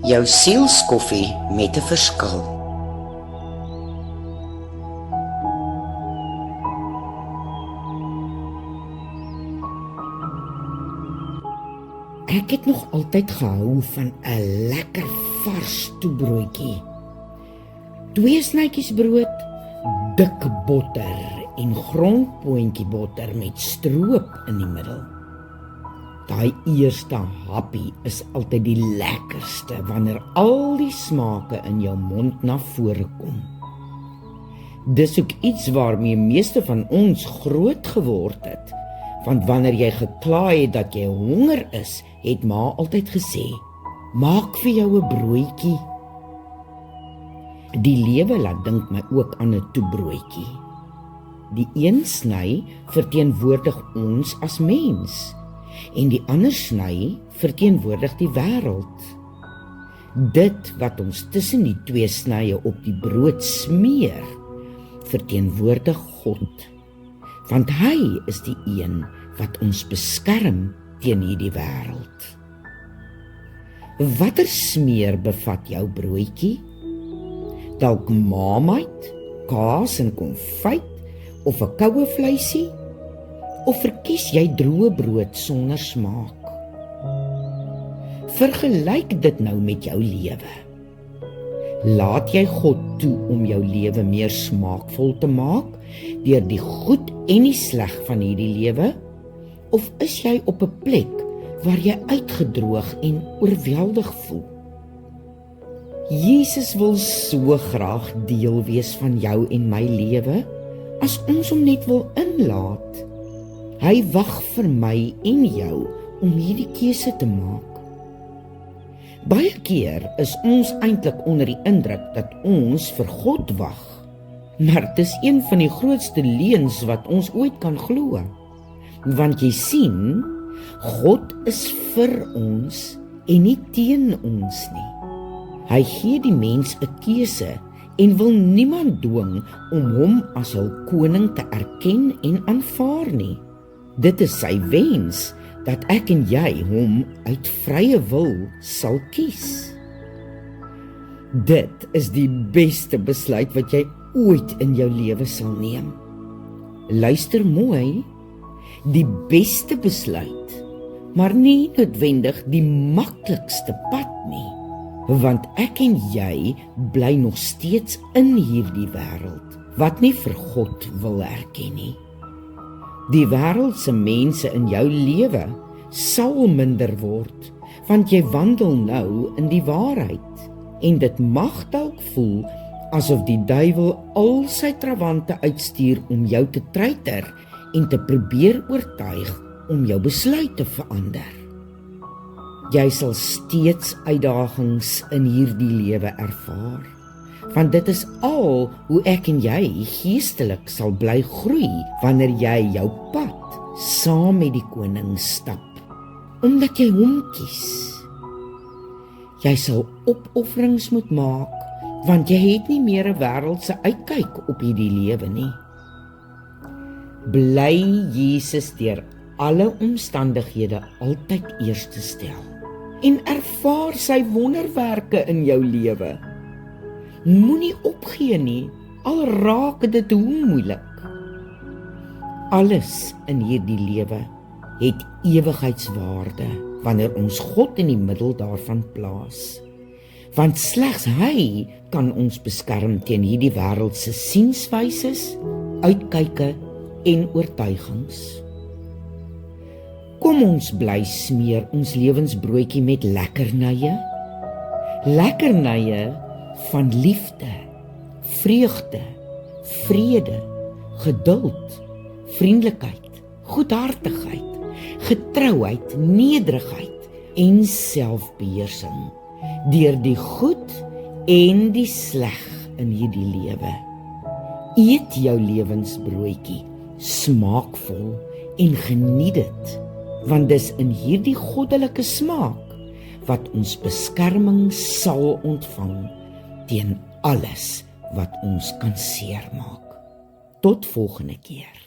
Jou sielskoffie met 'n verskil. Ek het nog altyd gehou van 'n lekker vars toebroodjie. 2 snytjies brood, dik botter en grondpoontjie botter met stroop in die middel. Daai eerste happie is altyd die lekkerste wanneer al die smake in jou mond na vore kom. Dis ook iets waarmee meeste van ons groot geword het, want wanneer jy gekla het dat jy honger is, het ma altyd gesê, maak vir jou 'n broodjie. Die lewe laat dink my ook aan 'n toebroodjie. Die een sny verteenwoordig ons as mens, en die ander sny verteenwoordig die wêreld. Dit wat ons tussen die 2 snye op die brood smeer, verteenwoordig God, want hy is die een wat ons beskerm teen hierdie wêreld. Watter smeer bevat jou broodjie? Dalk marmite, kaas en konfyt, of 'n koue vleisie? Of verkies jy droë brood sonder smaak? Vergelyk dit nou met jou lewe. Laat jy God toe om jou lewe meer smaakvol te maak deur die goed en die sleg van hierdie lewe? Of is jy op 'n plek waar jy uitgedroog en oorweldig voel? Jesus wil so graag deel wees van jou en my lewe, as ons hom net wil inlaat. Hy wag vir my en jou om hierdie keuse te maak. Baie keer is ons eintlik onder die indruk dat ons vir God wag, maar dis een van die grootste leuns wat ons ooit kan glo. Want jy sien, God is vir ons en nie teen ons nie. Hy gee die mens 'n keuse en wil niemand dwing om hom as hul koning te erken en aanvaar nie. Dit is sy wens dat ek en jy hom uit vrye wil sal kies. Dit is die beste besluit wat jy ooit in jou lewe sal neem. Luister mooi, die beste besluit, maar nie noodwendig die maklikste pad nie, want ek en jy bly nog steeds in hierdie wêreld wat nie vir God wil erken nie. Die wêreldse mense in jou lewe sal minder word, want jy wandel nou in die waarheid, en dit mag dalk voel asof die duiwel al sy trawante uitstuur om jou te treiter en te probeer oortuig om jou besluit te verander. Jy sal steeds uitdagings in hierdie lewe ervaar, want dit is al hoe ek en jy geestelik sal bly groei wanneer jy jou pad saam met die koning stap, omdat jy hom kies. Jy sal opofferings moet maak, want jy het nie meer 'n wêreldse uitkyk op hierdie lewe nie. Bly Jesus deur alle omstandighede altyd eerste stel en ervaar sy wonderwerke in jou lewe. Moenie opgee nie, al raak dit hoe moeilik. Alles in hierdie lewe het ewigheidswaarde wanneer ons God in die middel daarvan plaas. Want slegs hy kan ons beskerm teen hierdie wêreldse sienswyses, uitkyke en oortuigings. Kom ons bly smeer ons lewensbroodjie met lekkernye. Lekkernye van liefde, vreugde, vrede, geduld, vriendelikheid, goedhartigheid, getrouheid, nederigheid en selfbeheersing, deur die goed en die sleg in hierdie lewe. Eet jou lewensbroodjie smaakvol en geniet dit, want dis in hierdie goddelike smaak wat ons beskerming sal ontvang teen alles wat ons kan seermaak. Tot volgende keer.